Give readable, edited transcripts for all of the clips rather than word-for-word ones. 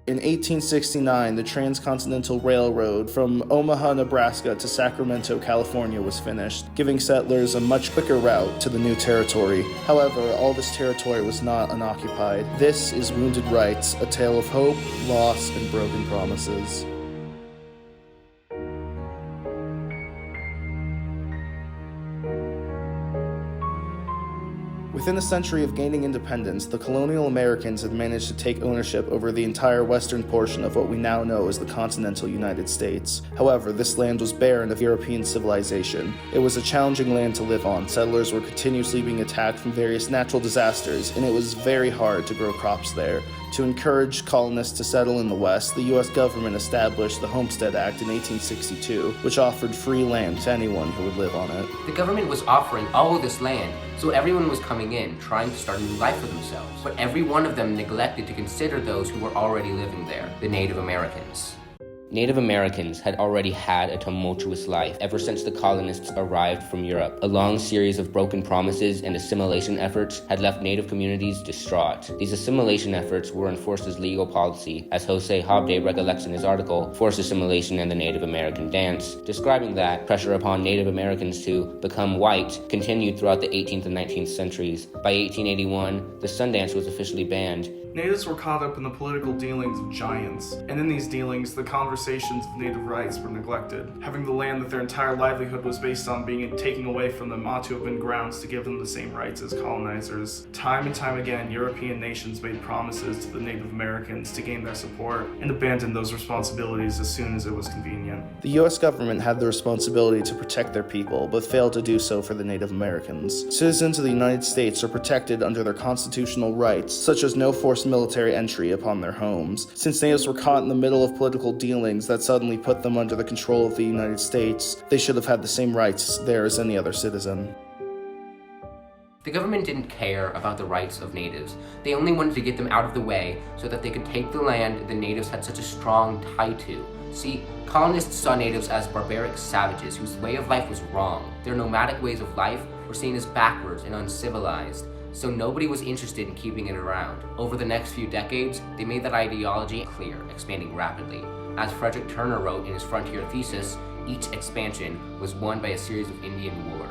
In 1869, the Transcontinental Railroad from Omaha, Nebraska to Sacramento, California was finished, giving settlers a much quicker route to the new territory. However, all this territory was not unoccupied. This is Wounded Rights, a tale of hope, loss, and broken promises. Within a century of gaining independence, the colonial Americans had managed to take ownership over the entire western portion of what we now know as the continental United States. However, this land was barren of European civilization. It was a challenging land to live on. Settlers were continuously being attacked from various natural disasters, and it was very hard to grow crops there. To encourage colonists to settle in the West, the U.S. government established the Homestead Act in 1862, which offered free land to anyone who would live on it. The government was offering all of this land, so everyone was coming in, trying to start a new life for themselves. But every one of them neglected to consider those who were already living there, the Native Americans. Native Americans had already had a tumultuous life ever since the colonists arrived from Europe. A long series of broken promises and assimilation efforts had left Native communities distraught. These assimilation efforts were enforced as legal policy, as Jose Habde recollects in his article, Forced Assimilation and the Native American Dance, describing that pressure upon Native Americans to become white continued throughout the 18th and 19th centuries. By 1881, the Sundance was officially banned. Natives were caught up in the political dealings of giants, and in these dealings, the conversations of native rights were neglected. Having the land that their entire livelihood was based on being taken away from them ought to have been grounds to give them the same rights as colonizers. Time and time again, European nations made promises to the Native Americans to gain their support and abandoned those responsibilities as soon as it was convenient. The U.S. government had the responsibility to protect their people, but failed to do so for the Native Americans. Citizens of the United States are protected under their constitutional rights, such as no forced military entry upon their homes. Since natives were caught in the middle of political dealings that suddenly put them under the control of the United States, they should have had the same rights there as any other citizen. The government didn't care about the rights of natives. They only wanted to get them out of the way so that they could take the land the natives had such a strong tie to. See, colonists saw natives as barbaric savages whose way of life was wrong. Their nomadic ways of life were seen as backwards and uncivilized, so nobody was interested in keeping it around. Over the next few decades, they made that ideology clear, expanding rapidly. As Frederick Turner wrote in his Frontier Thesis, each expansion was won by a series of Indian wars.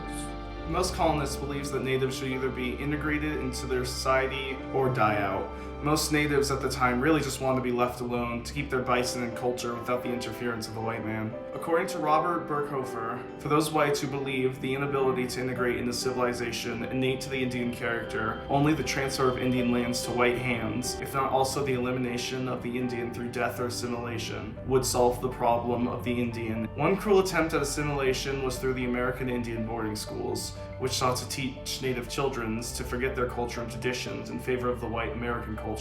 Most colonists believed that natives should either be integrated into their society or die out. Most natives at the time really just wanted to be left alone to keep their bison and culture without the interference of the white man. According to Robert Burkhofer, for those whites who believe the inability to integrate into civilization innate to the Indian character, only the transfer of Indian lands to white hands, if not also the elimination of the Indian through death or assimilation, would solve the problem of the Indian. One cruel attempt at assimilation was through the American Indian boarding schools, which sought to teach native children to forget their culture and traditions in favor of the white American culture.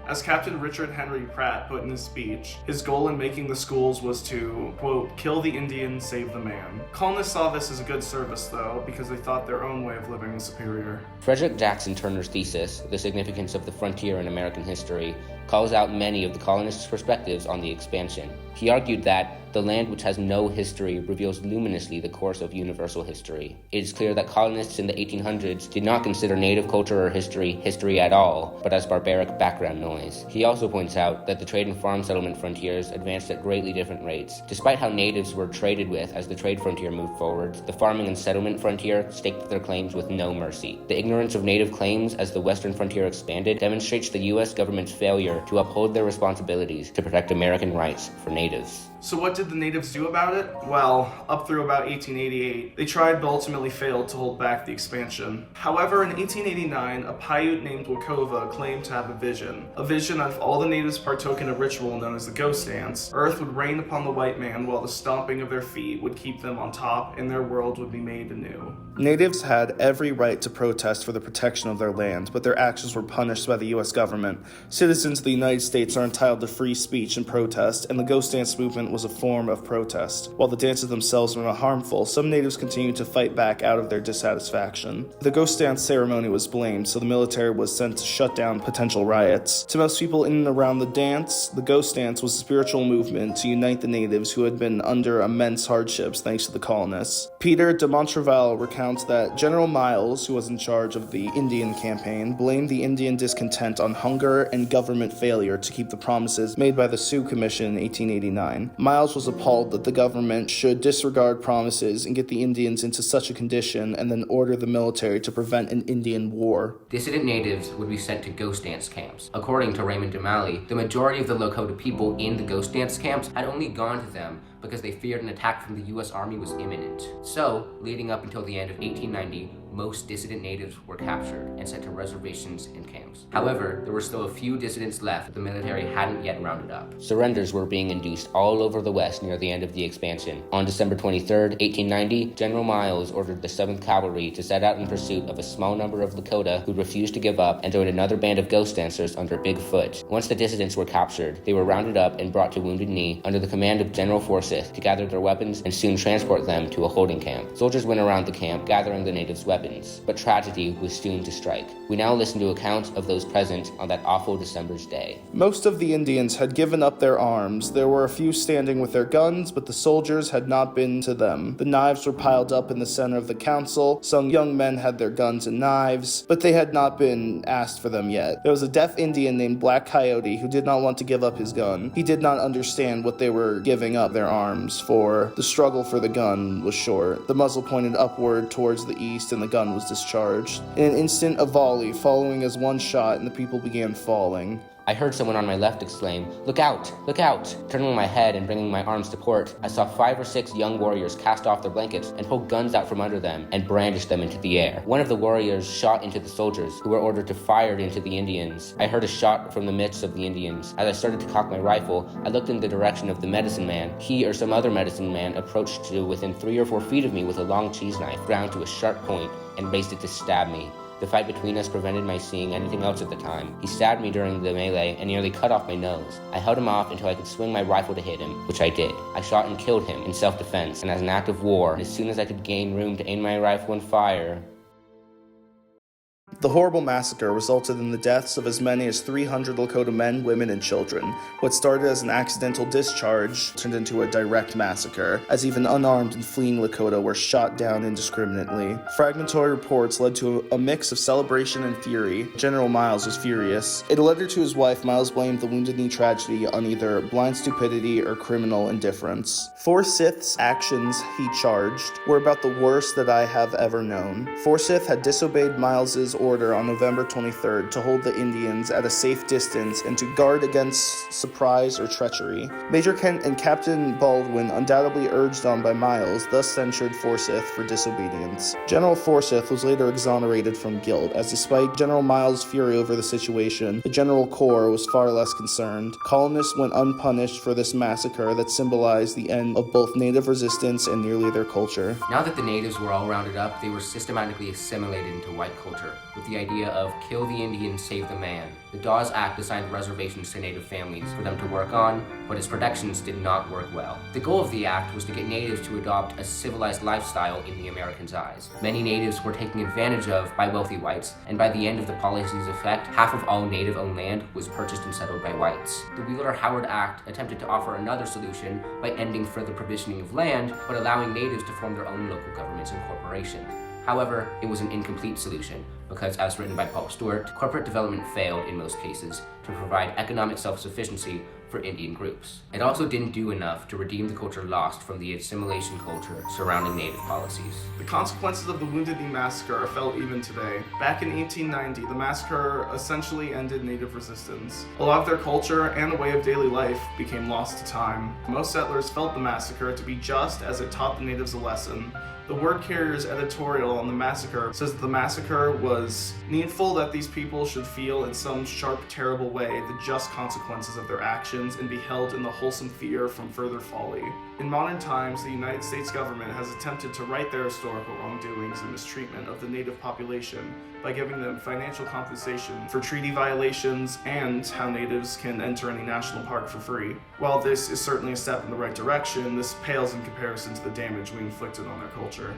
As Captain Richard Henry Pratt put in his speech, his goal in making the schools was to, quote, kill the Indian, save the man. Colonists saw this as a good service, though, because they thought their own way of living was superior. Frederick Jackson Turner's thesis, The Significance of the Frontier in American History, calls out many of the colonists' perspectives on the expansion. He argued that the land which has no history reveals luminously the course of universal history. It is clear that colonists in the 1800s did not consider native culture or history at all, but as barbaric background noise. He also points out that the trade and farm settlement frontiers advanced at greatly different rates. Despite how natives were traded with as the trade frontier moved forward, the farming and settlement frontier staked their claims with no mercy. The ignorance of native claims as the western frontier expanded demonstrates the U.S. government's failure to uphold their responsibilities to protect American rights for natives. So what did the natives do about it? Well, up through about 1888, they tried but ultimately failed to hold back the expansion. However, in 1889, a Paiute named Wakova claimed to have a vision that if all the natives partook in a ritual known as the ghost dance, earth would rain upon the white man while the stomping of their feet would keep them on top and their world would be made anew. Natives had every right to protest for the protection of their land, but their actions were punished by the U.S. government. Citizens of the United States are entitled to free speech and protest, and the ghost dance movement chant was a form of protest. While the dances themselves were not harmful, some natives continued to fight back out of their dissatisfaction. The ghost dance ceremony was blamed, so the military was sent to shut down potential riots. To most people in and around the dance, the ghost dance was a spiritual movement to unite the natives who had been under immense hardships thanks to the colonists. Peter de Montrevel recounts that General Miles, who was in charge of the Indian campaign, blamed the Indian discontent on hunger and government failure to keep the promises made by the Sioux Commission in 1889. Miles was appalled that the government should disregard promises and get the Indians into such a condition and then order the military to prevent an Indian war. Dissident natives would be sent to ghost dance camps. According to Raymond Dumali, the majority of the Lakota people in the ghost dance camps had only gone to them because they feared an attack from the U.S. Army was imminent. So, leading up until the end of 1890, most dissident natives were captured and sent to reservations and camps. However, there were still a few dissidents left that the military hadn't yet rounded up. Surrenders were being induced all over the West near the end of the expansion. On December 23, 1890, General Miles ordered the 7th Cavalry to set out in pursuit of a small number of Lakota who refused to give up and joined another band of ghost dancers under Bigfoot. Once the dissidents were captured, they were rounded up and brought to Wounded Knee under the command of General Forsyth to gather their weapons and soon transport them to a holding camp. Soldiers went around the camp gathering the natives' weapons. But tragedy was soon to strike. We now listen to accounts of those present on that awful December's day. Most of the Indians had given up their arms. There were a few standing with their guns, but the soldiers had not been to them. The knives were piled up in the center of the council. Some young men had their guns and knives, but they had not been asked for them yet. There was a deaf Indian named Black Coyote who did not want to give up his gun. He did not understand what they were giving up their arms for. The struggle for the gun was short. The muzzle pointed upward towards the east and the gun was discharged. In an instant, a volley, following as one shot, and the people began falling. I heard someone on my left exclaim, "Look out! Look out!" Turning my head and bringing my arms to port, I saw 5 or 6 young warriors cast off their blankets and pull guns out from under them and brandish them into the air. One of the warriors shot into the soldiers, who were ordered to fire into the Indians. I heard a shot from the midst of the Indians. As I started to cock my rifle, I looked in the direction of the medicine man. He or some other medicine man approached to within 3 or 4 feet of me with a long cheese knife, ground to a sharp point, and raised it to stab me. The fight between us prevented my seeing anything else at the time. He stabbed me during the melee and nearly cut off my nose. I held him off until I could swing my rifle to hit him, which I did. I shot and killed him in self-defense, and as an act of war, as soon as I could gain room to aim my rifle and fire... The horrible massacre resulted in the deaths of as many as 300 Lakota men, women, and children. What started as an accidental discharge turned into a direct massacre, as even unarmed and fleeing Lakota were shot down indiscriminately. Fragmentary reports led to a mix of celebration and fury. General Miles was furious. In a letter to his wife, Miles blamed the Wounded Knee tragedy on either blind stupidity or criminal indifference. Forsyth's actions, he charged, were about the worst that I have ever known. Forsyth had disobeyed Miles's order on November 23rd to hold the Indians at a safe distance and to guard against surprise or treachery. Major Kent and Captain Baldwin, undoubtedly urged on by Miles, thus censured Forsyth for disobedience. General Forsyth was later exonerated from guilt, as despite General Miles' fury over the situation, the General Corps was far less concerned. Colonists went unpunished for this massacre that symbolized the end of both native resistance and nearly their culture. Now that the natives were all rounded up, they were systematically assimilated into white culture, with the idea of kill the Indian, save the man. The Dawes Act assigned reservations to native families for them to work on, but its protections did not work well. The goal of the act was to get natives to adopt a civilized lifestyle in the Americans' eyes. Many natives were taken advantage of by wealthy whites, and by the end of the policy's effect, half of all native-owned land was purchased and settled by whites. The Wheeler-Howard Act attempted to offer another solution by ending further provisioning of land, but allowing natives to form their own local governments and corporations. However, it was an incomplete solution, because as written by Paul Stewart, corporate development failed in most cases to provide economic self-sufficiency for Indian groups. It also didn't do enough to redeem the culture lost from the assimilation culture surrounding native policies. The consequences of the Wounded Knee Massacre are felt even today. Back in 1890, the massacre essentially ended native resistance. A lot of their culture and a way of daily life became lost to time. Most settlers felt the massacre to be just as it taught the natives a lesson. The Word Carrier's editorial on the massacre says that the massacre was needful that these people should feel in some sharp, terrible way the just consequences of their actions and be held in the wholesome fear from further folly. In modern times, the United States government has attempted to right their historical wrongdoings and mistreatment of the native population by giving them financial compensation for treaty violations and how natives can enter any national park for free. While this is certainly a step in the right direction, this pales in comparison to the damage we inflicted on their culture.